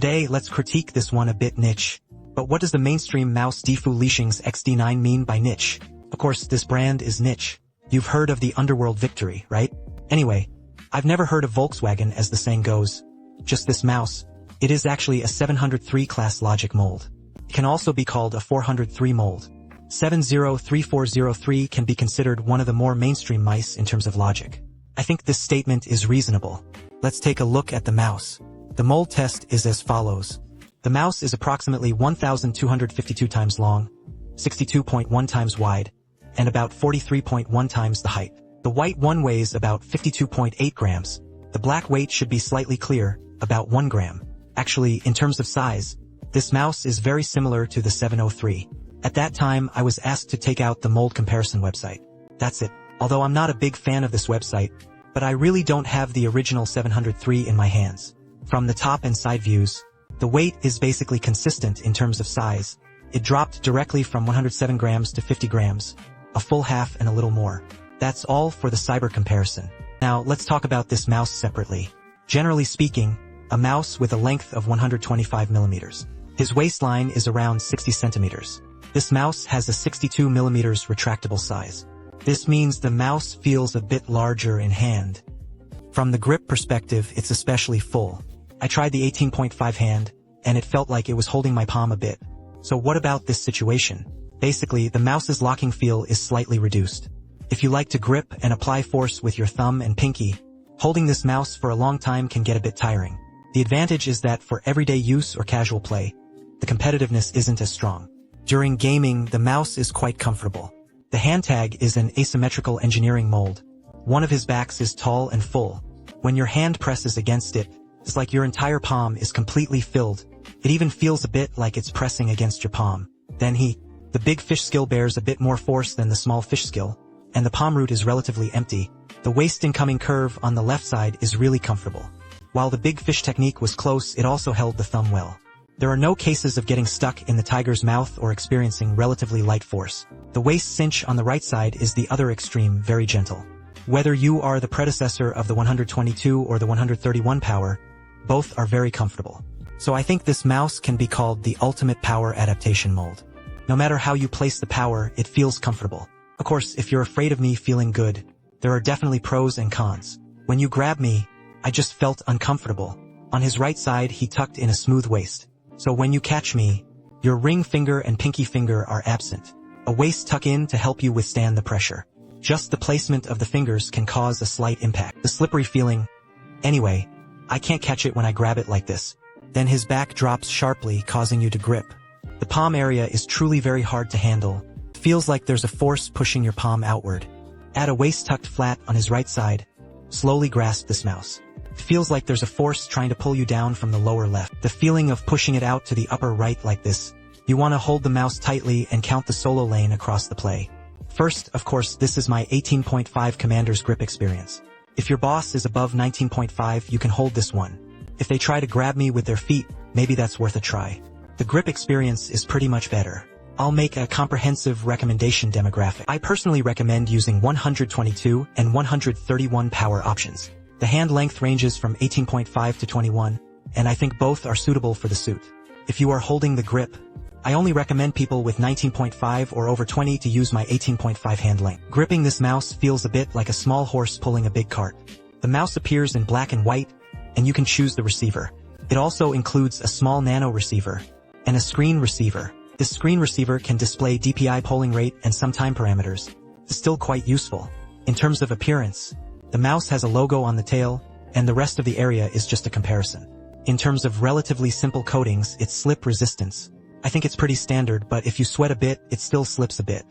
Today, let's critique this one a bit niche. But what does the mainstream mouse Defu Lixing's XD9 mean by niche? Of course, this brand is niche. You've heard of the underworld victory, right? Anyway, I've never heard of Volkswagen as the saying goes. Just this mouse. It is actually a 703 class logic mold. It can also be called a 403 mold. 703403 can be considered one of the more mainstream mice in terms of logic. I think this statement is reasonable. Let's take a look at the mouse. The mold test is as follows. The mouse is approximately 1,252 times long, 62.1 times wide, and about 43.1 times the height. The white one weighs about 52.8 grams. The black weight should be slightly clear, about 1 gram. Actually, in terms of size, this mouse is very similar to the 703. At that time, I was asked to take out the mold comparison website. That's it. Although I'm not a big fan of this website, but I really don't have the original 703 in my hands. From the top and side views, the weight is basically consistent in terms of size. It dropped directly from 107 grams to 50 grams, a full half and a little more. That's all for the cyber comparison. Now, let's talk about this mouse separately. Generally speaking, a mouse with a length of 125 millimeters. His waistline is around 60 centimeters. This mouse has a 62 millimeters retractable size. This means the mouse feels a bit larger in hand. From the grip perspective, it's especially full. I tried the 18.5 hand, and it felt like it was holding my palm a bit. So what about this situation? Basically, the mouse's locking feel is slightly reduced. If you like to grip and apply force with your thumb and pinky, holding this mouse for a long time can get a bit tiring. The advantage is that for everyday use or casual play, the competitiveness isn't as strong. During gaming, the mouse is quite comfortable. The hand tag is an asymmetrical engineering mold. One of his backs is tall and full. When your hand presses against it, it's like your entire palm is completely filled. It even feels a bit like it's pressing against your palm. Then the big fish skill bears a bit more force than the small fish skill, and the palm root is relatively empty. The waist incoming curve on the left side is really comfortable. While the big fish technique was close, it also held the thumb well. There are no cases of getting stuck in the tiger's mouth or experiencing relatively light force. The waist cinch on the right side is the other extreme, very gentle. Whether you are the predecessor of the 122 or the 131 power, both are very comfortable. So I think this mouse can be called the ultimate power adaptation mold. No matter how you place the power, it feels comfortable. Of course, if you're afraid of me feeling good, there are definitely pros and cons. When you grab me, I just felt uncomfortable. On his right side, he tucked in a smooth waist. So when you catch me, your ring finger and pinky finger are absent. A waist tuck-in to help you withstand the pressure. Just the placement of the fingers can cause a slight impact. The slippery feeling. Anyway, I can't catch it when I grab it like this. Then his back drops sharply, causing you to grip. The palm area is truly very hard to handle. It feels like there's a force pushing your palm outward. Add a waist tucked flat on his right side. Slowly grasp this mouse. It feels like there's a force trying to pull you down from the lower left. The feeling of pushing it out to the upper right like this. You want to hold the mouse tightly and count the solo lane across the play. First, of course, this is my 18.5 commander's grip experience. If your boss is above 19.5, you can hold this one. If they try to grab me with their feet, maybe that's worth a try. The grip experience is pretty much better. I'll make a comprehensive recommendation demographic. I personally recommend using 122 and 131 power options. The hand length ranges from 18.5 to 21, and I think both are suitable for the suit. If you are holding the grip, I only recommend people with 19.5 or over 20 to use my 18.5 hand length. Gripping this mouse feels a bit like a small horse pulling a big cart. The mouse appears in black and white, and you can choose the receiver. It also includes a small nano receiver and a screen receiver. This screen receiver can display DPI polling rate and some time parameters. It's still quite useful. In terms of appearance, the mouse has a logo on the tail, and the rest of the area is just a comparison. In terms of relatively simple coatings, it's slip resistance. I think it's pretty standard, but if you sweat a bit, it still slips a bit.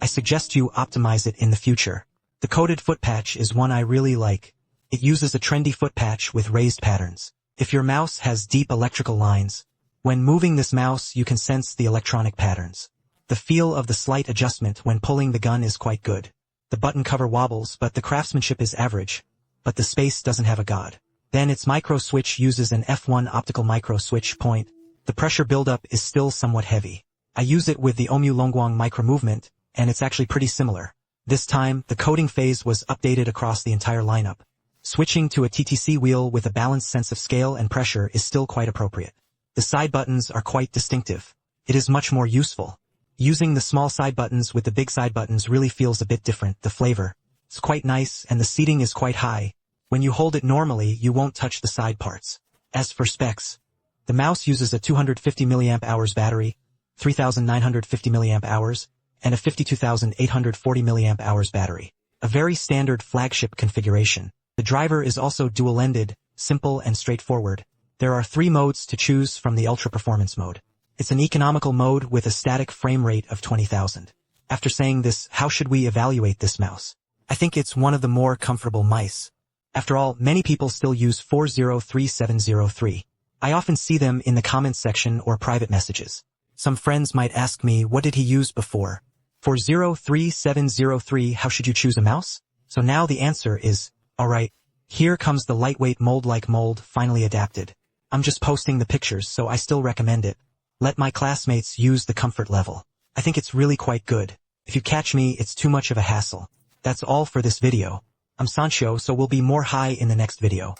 I suggest you optimize it in the future. The coated foot patch is one I really like. It uses a trendy foot patch with raised patterns. If your mouse has deep electrical lines, when moving this mouse you can sense the electronic patterns. The feel of the slight adjustment when pulling the gun is quite good. The button cover wobbles, but the craftsmanship is average. But the space doesn't have a god. Then its micro switch uses an F1 optical micro switch point. The pressure buildup is still somewhat heavy. I use it with the Omu Longguang micro movement, and it's actually pretty similar. This time, the coating phase was updated across the entire lineup. Switching to a TTC wheel with a balanced sense of scale and pressure is still quite appropriate. The side buttons are quite distinctive. It is much more useful. Using the small side buttons with the big side buttons really feels a bit different. The flavor is quite nice and the seating is quite high. When you hold it normally, you won't touch the side parts. As for specs, the mouse uses a 250 mAh battery, 3,950 mAh, and a 52,840 mAh battery. A very standard flagship configuration. The driver is also dual-ended, simple and straightforward. There are 3 modes to choose from the Ultra Performance mode. It's an economical mode with a static frame rate of 20,000. After saying this, how should we evaluate this mouse? I think it's one of the more comfortable mice. After all, many people still use 403703. I often see them in the comments section or private messages. Some friends might ask me, what did he use before? For 03703, how should you choose a mouse? So now the answer is, alright, here comes the lightweight mold-like mold finally adapted. I'm just posting the pictures, so I still recommend it. Let my classmates use the comfort level. I think it's really quite good. If you catch me, it's too much of a hassle. That's all for this video. I'm Sancho, so we'll be more high in the next video.